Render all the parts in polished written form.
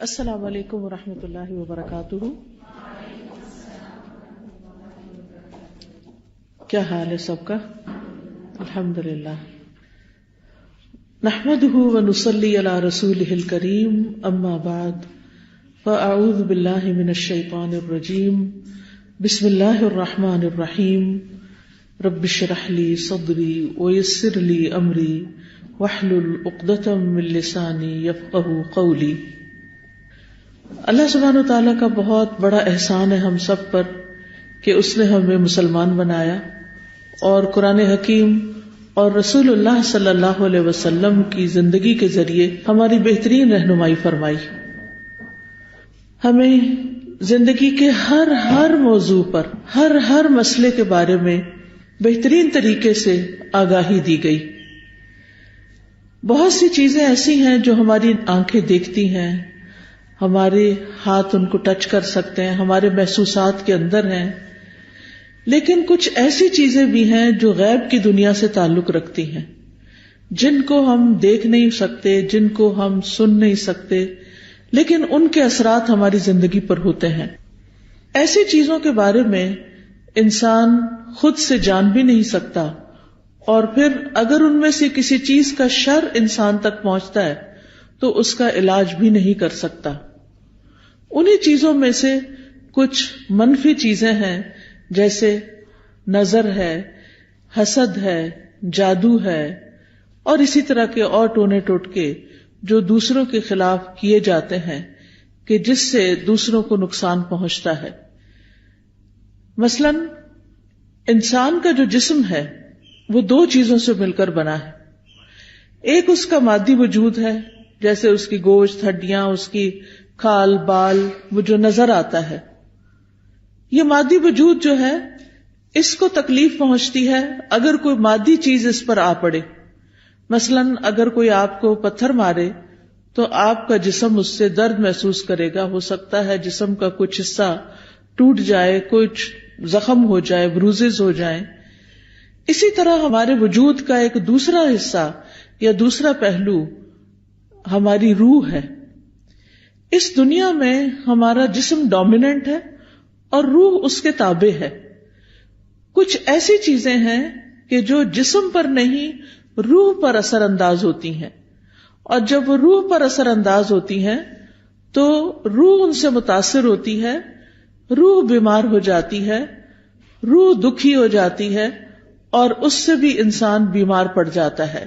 السلام علیکم ورحمۃ اللہ وبرکاتہ. کیا حال ہے سب کا؟ الحمدللہ. نحمده ونصلی علی رسولہ الکریم. اما بعد فاعوذ باللہ من الشیطان الرجیم. بسم اللہ الرحمن الرحیم. رب اشرح لی صدری ویسر لی امری واحلل عقدۃ من لسانی یفقہوا قولی. اللہ سبحانہ و تعالیٰ کا بہت بڑا احسان ہے ہم سب پر کہ اس نے ہمیں مسلمان بنایا اور قرآن حکیم اور رسول اللہ صلی اللہ علیہ وسلم کی زندگی کے ذریعے ہماری بہترین رہنمائی فرمائی. ہمیں زندگی کے ہر موضوع پر ہر مسئلے کے بارے میں بہترین طریقے سے آگاہی دی گئی. بہت سی چیزیں ایسی ہیں جو ہماری آنکھیں دیکھتی ہیں، ہمارے ہاتھ ان کو ٹچ کر سکتے ہیں، ہمارے محسوسات کے اندر ہیں، لیکن کچھ ایسی چیزیں بھی ہیں جو غیب کی دنیا سے تعلق رکھتی ہیں، جن کو ہم دیکھ نہیں سکتے، جن کو ہم سن نہیں سکتے، لیکن ان کے اثرات ہماری زندگی پر ہوتے ہیں. ایسی چیزوں کے بارے میں انسان خود سے جان بھی نہیں سکتا، اور پھر اگر ان میں سے کسی چیز کا شر انسان تک پہنچتا ہے تو اس کا علاج بھی نہیں کر سکتا. انہی چیزوں میں سے کچھ منفی چیزیں ہیں، جیسے نظر ہے، حسد ہے، جادو ہے، اور اسی طرح کے اور ٹونے ٹوٹکے جو دوسروں کے خلاف کیے جاتے ہیں کہ جس سے دوسروں کو نقصان پہنچتا ہے. مثلا انسان کا جو جسم ہے وہ دو چیزوں سے مل کر بنا ہے. ایک اس کا مادی وجود ہے، جیسے اس کی گوشت، ہڈیاں، اس کی کھال بال، وہ جو نظر آتا ہے. یہ مادی وجود جو ہے اس کو تکلیف پہنچتی ہے اگر کوئی مادی چیز اس پر آ پڑے. مثلا اگر کوئی آپ کو پتھر مارے تو آپ کا جسم اس سے درد محسوس کرے گا. ہو سکتا ہے جسم کا کچھ حصہ ٹوٹ جائے، کچھ زخم ہو جائے، بروزز ہو جائیں. اسی طرح ہمارے وجود کا ایک دوسرا حصہ یا دوسرا پہلو ہماری روح ہے. اس دنیا میں ہمارا جسم ڈومیننٹ ہے اور روح اس کے تابع ہے. کچھ ایسی چیزیں ہیں کہ جو جسم پر نہیں روح پر اثر انداز ہوتی ہیں، اور جب وہ روح پر اثر انداز ہوتی ہیں تو روح ان سے متاثر ہوتی ہے، روح بیمار ہو جاتی ہے، روح دکھی ہو جاتی ہے، اور اس سے بھی انسان بیمار پڑ جاتا ہے.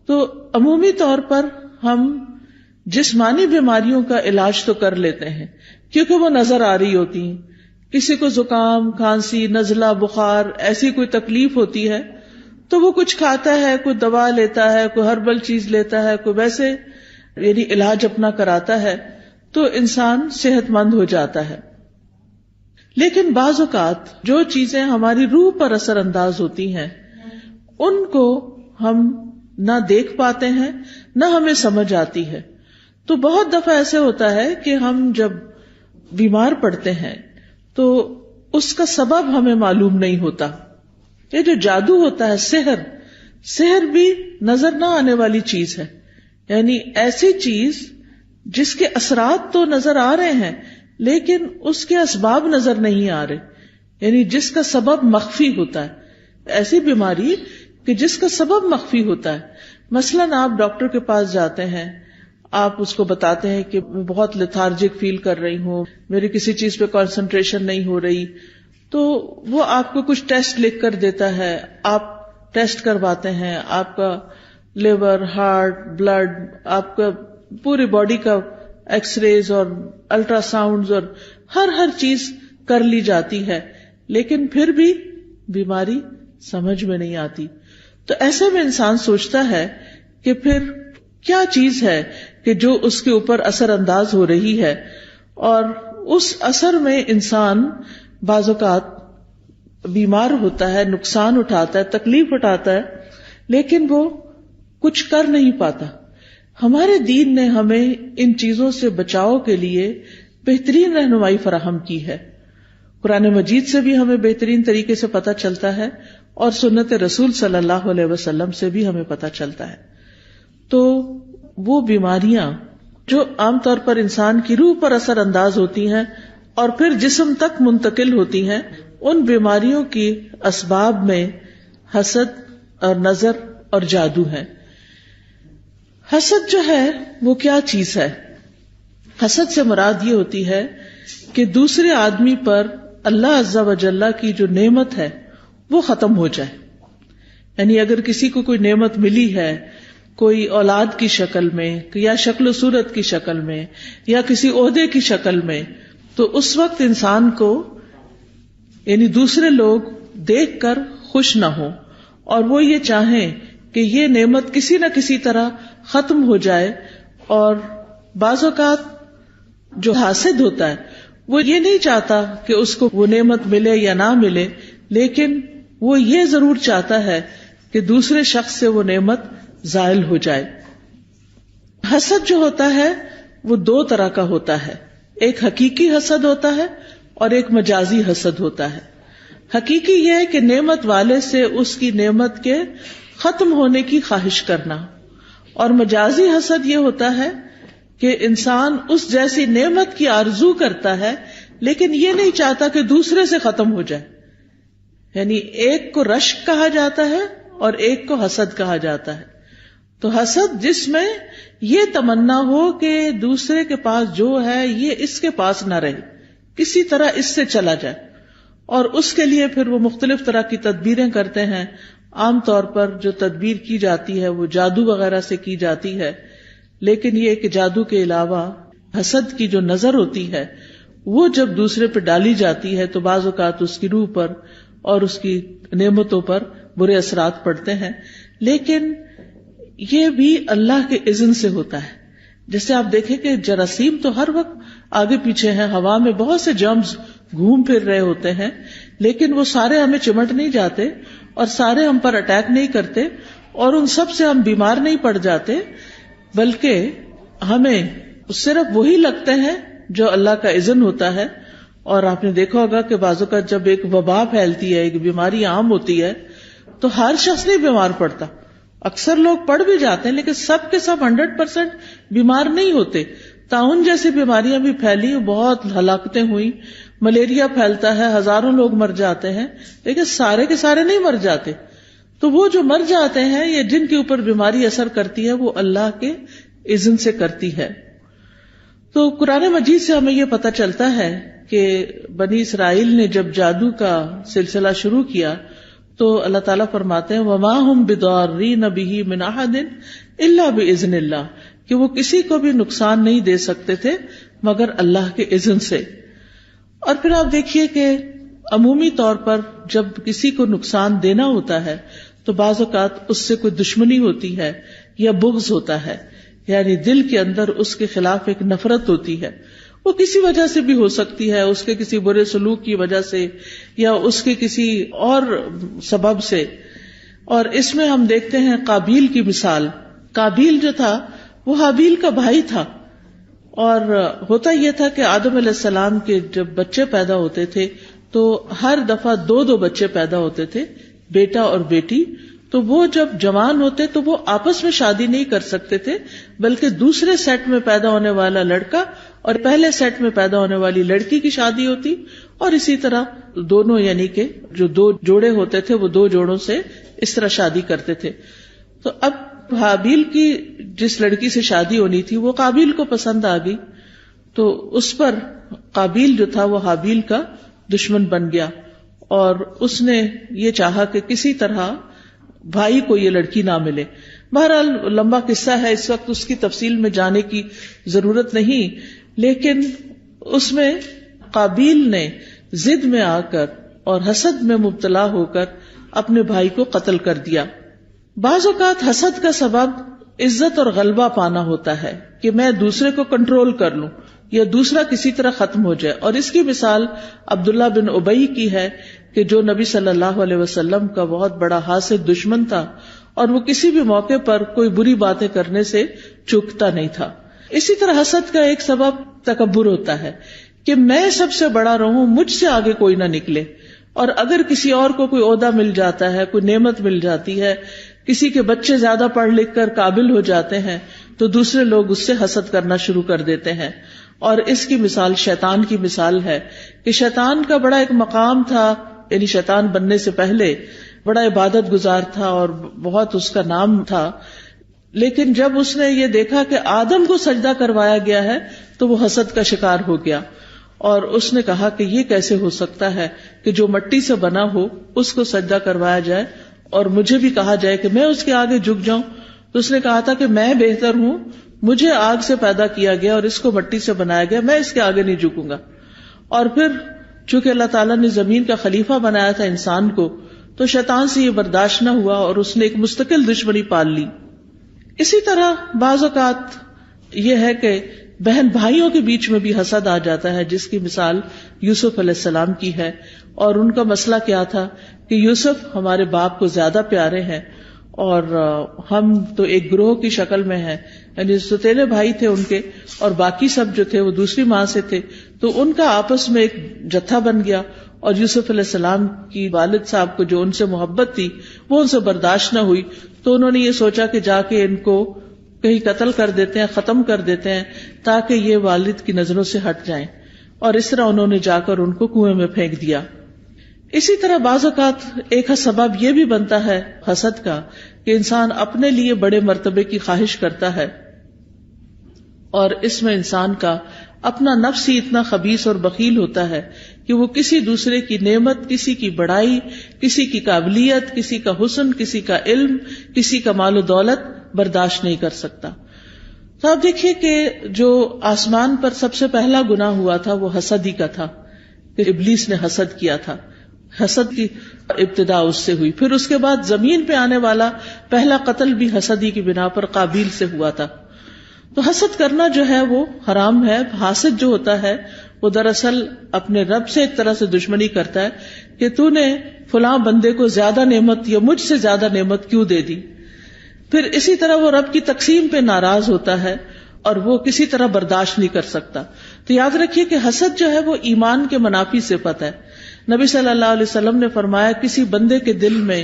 تو عمومی طور پر ہم جسمانی بیماریوں کا علاج تو کر لیتے ہیں کیونکہ وہ نظر آ رہی ہوتی ہیں. کسی کو زکام، کھانسی، نزلہ، بخار، ایسی کوئی تکلیف ہوتی ہے تو وہ کچھ کھاتا ہے، کوئی دوا لیتا ہے، کوئی ہربل چیز لیتا ہے، کوئی ویسے یعنی علاج اپنا کراتا ہے تو انسان صحت مند ہو جاتا ہے. لیکن بعض اوقات جو چیزیں ہماری روح پر اثر انداز ہوتی ہیں ان کو ہم نہ دیکھ پاتے ہیں، نہ ہمیں سمجھ آتی ہے. تو بہت دفعہ ایسے ہوتا ہے کہ ہم جب بیمار پڑتے ہیں تو اس کا سبب ہمیں معلوم نہیں ہوتا. یہ جو جادو ہوتا ہے، سحر بھی نظر نہ آنے والی چیز ہے. یعنی ایسی چیز جس کے اثرات تو نظر آ رہے ہیں لیکن اس کے اسباب نظر نہیں آ رہے، یعنی جس کا سبب مخفی ہوتا ہے. ایسی بیماری کہ جس کا سبب مخفی ہوتا ہے. مثلاً آپ ڈاکٹر کے پاس جاتے ہیں، آپ اس کو بتاتے ہیں کہ میں بہت لیتھارجک فیل کر رہی ہوں، میری کسی چیز پہ کنسنٹریشن نہیں ہو رہی، تو وہ آپ کو کچھ ٹیسٹ لکھ کر دیتا ہے. آپ ٹیسٹ کرواتے ہیں، آپ کا لیور، ہارٹ، بلڈ، آپ کا پوری باڈی کا ایکس ریز اور الٹرا ساؤنڈز اور ہر چیز کر لی جاتی ہے، لیکن پھر بھی بیماری سمجھ میں نہیں آتی. تو ایسے میں انسان سوچتا ہے کہ پھر کیا چیز ہے کہ جو اس کے اوپر اثر انداز ہو رہی ہے، اور اس اثر میں انسان بعض اوقات بیمار ہوتا ہے، نقصان اٹھاتا ہے، تکلیف اٹھاتا ہے، لیکن وہ کچھ کر نہیں پاتا. ہمارے دین نے ہمیں ان چیزوں سے بچاؤ کے لیے بہترین رہنمائی فراہم کی ہے. قرآن مجید سے بھی ہمیں بہترین طریقے سے پتہ چلتا ہے اور سنت رسول صلی اللہ علیہ وسلم سے بھی ہمیں پتہ چلتا ہے. تو وہ بیماریاں جو عام طور پر انسان کی روح پر اثر انداز ہوتی ہیں اور پھر جسم تک منتقل ہوتی ہیں، ان بیماریوں کی اسباب میں حسد اور نظر اور جادو ہے۔ حسد جو ہے وہ کیا چیز ہے؟ حسد سے مراد یہ ہوتی ہے کہ دوسرے آدمی پر اللہ عز و جل کی جو نعمت ہے وہ ختم ہو جائے۔ یعنی اگر کسی کو کوئی نعمت ملی ہے، کوئی اولاد کی شکل میں یا شکل و صورت کی شکل میں یا کسی عہدے کی شکل میں، تو اس وقت انسان کو یعنی دوسرے لوگ دیکھ کر خوش نہ ہو اور وہ یہ چاہیں کہ یہ نعمت کسی نہ کسی طرح ختم ہو جائے۔ اور بعض اوقات جو حاسد ہوتا ہے وہ یہ نہیں چاہتا کہ اس کو وہ نعمت ملے یا نہ ملے، لیکن وہ یہ ضرور چاہتا ہے کہ دوسرے شخص سے وہ نعمت زائل ہو جائے۔ حسد جو ہوتا ہے وہ دو طرح کا ہوتا ہے، ایک حقیقی حسد ہوتا ہے اور ایک مجازی حسد ہوتا ہے۔ حقیقی یہ ہے کہ نعمت والے سے اس کی نعمت کے ختم ہونے کی خواہش کرنا، اور مجازی حسد یہ ہوتا ہے کہ انسان اس جیسی نعمت کی آرزو کرتا ہے لیکن یہ نہیں چاہتا کہ دوسرے سے ختم ہو جائے۔ یعنی ایک کو رشک کہا جاتا ہے اور ایک کو حسد کہا جاتا ہے۔ تو حسد جس میں یہ تمنا ہو کہ دوسرے کے پاس جو ہے یہ اس کے پاس نہ رہے، کسی طرح اس سے چلا جائے، اور اس کے لیے پھر وہ مختلف طرح کی تدبیریں کرتے ہیں۔ عام طور پر جو تدبیر کی جاتی ہے وہ جادو وغیرہ سے کی جاتی ہے، لیکن یہ کہ جادو کے علاوہ حسد کی جو نظر ہوتی ہے وہ جب دوسرے پہ ڈالی جاتی ہے تو بعض اوقات اس کی روح پر اور اس کی نعمتوں پر برے اثرات پڑتے ہیں، لیکن یہ بھی اللہ کے اذن سے ہوتا ہے۔ جیسے آپ دیکھیں کہ جراثیم تو ہر وقت آگے پیچھے ہیں، ہوا میں بہت سے جرمز گھوم پھر رہے ہوتے ہیں، لیکن وہ سارے ہمیں چمٹ نہیں جاتے اور سارے ہم پر اٹیک نہیں کرتے اور ان سب سے ہم بیمار نہیں پڑ جاتے، بلکہ ہمیں صرف وہی لگتے ہیں جو اللہ کا اذن ہوتا ہے۔ اور آپ نے دیکھا ہوگا کہ بعض اوقات جب ایک وبا پھیلتی ہے، ایک بیماری عام ہوتی ہے، تو ہر شخص نہیں بیمار پڑتا، اکثر لوگ پڑ بھی جاتے ہیں لیکن سب کے سب 100% بیمار نہیں ہوتے۔ طاعون جیسی بیماریاں بھی پھیلی، بہت ہلاکتیں ہوئی، ملیریا پھیلتا ہے، ہزاروں لوگ مر جاتے ہیں، لیکن سارے کے سارے نہیں مر جاتے۔ تو وہ جو مر جاتے ہیں یا جن کے اوپر بیماری اثر کرتی ہے وہ اللہ کے اذن سے کرتی ہے۔ تو قرآن مجید سے ہمیں یہ پتہ چلتا ہے کہ بنی اسرائیل نے جب جادو کا سلسلہ شروع کیا تو اللہ تعالیٰ فرماتے ہیں وَمَا هُمْ بِضَارِّينَ بِهِ مِنْ أَحَدٍ إِلَّا بِإِذْنِ اللَّهِ، کہ وہ کسی کو بھی نقصان نہیں دے سکتے تھے مگر اللہ کے اذن سے۔ اور پھر آپ دیکھیے کہ عمومی طور پر جب کسی کو نقصان دینا ہوتا ہے تو بعض اوقات اس سے کوئی دشمنی ہوتی ہے یا بغض ہوتا ہے، یعنی دل کے اندر اس کے خلاف ایک نفرت ہوتی ہے، وہ کسی وجہ سے بھی ہو سکتی ہے، اس کے کسی برے سلوک کی وجہ سے یا اس کے کسی اور سبب سے۔ اور اس میں ہم دیکھتے ہیں قابیل کی مثال۔ قابیل جو تھا وہ حابیل کا بھائی تھا، اور ہوتا یہ تھا کہ آدم علیہ السلام کے جب بچے پیدا ہوتے تھے تو ہر دفعہ 2 بچے پیدا ہوتے تھے، بیٹا اور بیٹی۔ تو وہ جب جوان ہوتے تو وہ آپس میں شادی نہیں کر سکتے تھے، بلکہ دوسرے سیٹ میں پیدا ہونے والا لڑکا اور پہلے سیٹ میں پیدا ہونے والی لڑکی کی شادی ہوتی، اور اسی طرح دونوں یعنی کہ جو 2 جوڑے ہوتے تھے وہ 2 جوڑوں سے اس طرح شادی کرتے تھے۔ تو اب حابیل کی جس لڑکی سے شادی ہونی تھی وہ قابیل کو پسند آ گئی، تو اس پر قابیل جو تھا وہ حابیل کا دشمن بن گیا، اور اس نے یہ چاہا کہ کسی طرح بھائی کو یہ لڑکی نہ ملے۔ بہرحال لمبا قصہ ہے، اس وقت اس کی تفصیل میں جانے کی ضرورت نہیں، لیکن اس میں قابیل نے ضد میں آ کر اور حسد میں مبتلا ہو کر اپنے بھائی کو قتل کر دیا۔ بعض اوقات حسد کا سبب عزت اور غلبہ پانا ہوتا ہے کہ میں دوسرے کو کنٹرول کر لوں یا دوسرا کسی طرح ختم ہو جائے، اور اس کی مثال عبداللہ بن ابی کی ہے کہ جو نبی صلی اللہ علیہ وسلم کا بہت بڑا حاسد دشمن تھا، اور وہ کسی بھی موقع پر کوئی بری باتیں کرنے سے چوکتا نہیں تھا۔ اسی طرح حسد کا ایک سبب تکبر ہوتا ہے کہ میں سب سے بڑا رہوں، مجھ سے آگے کوئی نہ نکلے، اور اگر کسی اور کو کوئی عہدہ مل جاتا ہے، کوئی نعمت مل جاتی ہے، کسی کے بچے زیادہ پڑھ لکھ کر قابل ہو جاتے ہیں، تو دوسرے لوگ اس سے حسد کرنا شروع کر دیتے ہیں. اور اس کی مثال شیطان کی مثال ہے کہ شیطان کا بڑا ایک مقام تھا، یعنی شیطان بننے سے پہلے بڑا عبادت گزار تھا اور بہت اس کا نام تھا. لیکن جب اس نے یہ دیکھا کہ آدم کو سجدہ کروایا گیا ہے تو وہ حسد کا شکار ہو گیا، اور اس نے کہا کہ یہ کیسے ہو سکتا ہے کہ جو مٹی سے بنا ہو اس کو سجدہ کروایا جائے اور مجھے بھی کہا جائے کہ میں اس کے آگے جھک جاؤں. تو اس نے کہا تھا کہ میں بہتر ہوں، مجھے آگ سے پیدا کیا گیا اور اس کو مٹی سے بنایا گیا، میں اس کے آگے نہیں جھکوں گا. اور پھر چونکہ اللہ تعالیٰ نے زمین کا خلیفہ بنایا تھا انسان کو، تو شیطان سے یہ برداشت نہ ہوا اور اس نے ایک مستقل دشمنی پال لی. اسی طرح بعض اوقات یہ ہے کہ بہن بھائیوں کے بیچ میں بھی حسد آ جاتا ہے، جس کی مثال یوسف علیہ السلام کی ہے. اور ان کا مسئلہ کیا تھا کہ یوسف ہمارے باپ کو زیادہ پیارے ہیں اور ہم تو ایک گروہ کی شکل میں ہیں، یعنی ستیلے بھائی تھے ان کے اور باقی سب جو تھے وہ دوسری ماں سے تھے. تو ان کا آپس میں ایک جتھا بن گیا اور یوسف علیہ السلام کی والد صاحب کو جو ان سے محبت تھی وہ ان سے برداشت نہ ہوئی، تو انہوں نے یہ سوچا کہ جا کے ان کو کہیں قتل کر دیتے ہیں، ختم کر دیتے ہیں تاکہ یہ والد کی نظروں سے ہٹ جائیں. اور اس طرح انہوں نے جا کر ان کو کنویں میں پھینک دیا. اسی طرح بعض اوقات ایک سبب یہ بھی بنتا ہے حسد کا کہ انسان اپنے لیے بڑے مرتبے کی خواہش کرتا ہے، اور اس میں انسان کا اپنا نفس ہی اتنا خبیث اور بخیل ہوتا ہے کہ وہ کسی دوسرے کی نعمت، کسی کی بڑائی، کسی کی قابلیت، کسی کا حسن، کسی کا علم، کسی کا مال و دولت برداشت نہیں کر سکتا. تو آپ دیکھیے کہ جو آسمان پر سب سے پہلا گناہ ہوا تھا وہ حسد ہی کا تھا کہ ابلیس نے حسد کیا تھا. حسد کی ابتدا اس سے ہوئی. پھر اس کے بعد زمین پہ آنے والا پہلا قتل بھی حسد ہی کی بنا پر قابیل سے ہوا تھا. تو حسد کرنا جو ہے وہ حرام ہے. حاسد جو ہوتا ہے وہ دراصل اپنے رب سے ایک طرح سے دشمنی کرتا ہے کہ تو نے فلاں بندے کو زیادہ نعمت یا مجھ سے زیادہ نعمت کیوں دے دی. پھر اسی طرح وہ رب کی تقسیم پہ ناراض ہوتا ہے اور وہ کسی طرح برداشت نہیں کر سکتا. تو یاد رکھیے کہ حسد جو ہے وہ ایمان کے منافی صفت ہے. نبی صلی اللہ علیہ وسلم نے فرمایا کسی بندے کے دل میں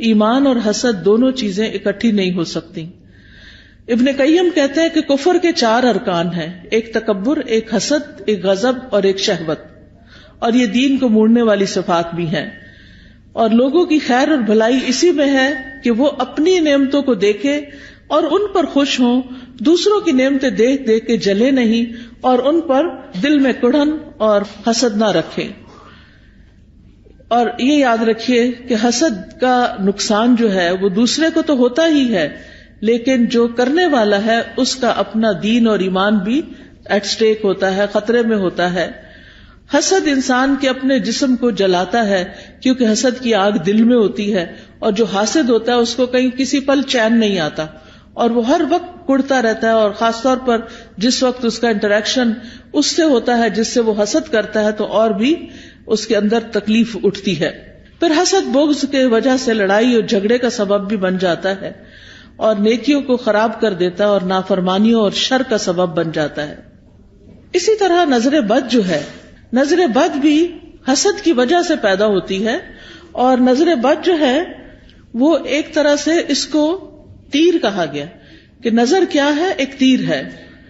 ایمان اور حسد دونوں چیزیں اکٹھی نہیں ہو سکتی. ابن قیم کہتے ہیں کہ کفر کے 4 ارکان ہیں، ایک تکبر، ایک حسد، ایک غضب اور ایک شہوت، اور یہ دین کو موڑنے والی صفات بھی ہیں. اور لوگوں کی خیر اور بھلائی اسی میں ہے کہ وہ اپنی نعمتوں کو دیکھے اور ان پر خوش ہوں، دوسروں کی نعمتیں دیکھ دیکھ کے جلے نہیں اور ان پر دل میں کڑھن اور حسد نہ رکھیں. اور یہ یاد رکھیے کہ حسد کا نقصان جو ہے وہ دوسرے کو تو ہوتا ہی ہے، لیکن جو کرنے والا ہے اس کا اپنا دین اور ایمان بھی ایٹ سٹیک ہوتا ہے، خطرے میں ہوتا ہے. حسد انسان کے اپنے جسم کو جلاتا ہے کیونکہ حسد کی آگ دل میں ہوتی ہے، اور جو حاسد ہوتا ہے اس کو کہیں کسی پل چین نہیں آتا اور وہ ہر وقت کڑتا رہتا ہے. اور خاص طور پر جس وقت اس کا انٹریکشن اس سے ہوتا ہے جس سے وہ حسد کرتا ہے تو اور بھی اس کے اندر تکلیف اٹھتی ہے. پھر حسد بغض کے وجہ سے لڑائی اور جھگڑے کا سبب بھی بن جاتا ہے اور نیکیوں کو خراب کر دیتا ہے اور نافرمانیوں اور شر کا سبب بن جاتا ہے. اسی طرح نظر بد جو ہے، نظر بد بھی حسد کی وجہ سے پیدا ہوتی ہے. اور نظر بد جو ہے وہ ایک طرح سے اس کو تیر کہا گیا کہ نظر کیا ہے، ایک تیر ہے.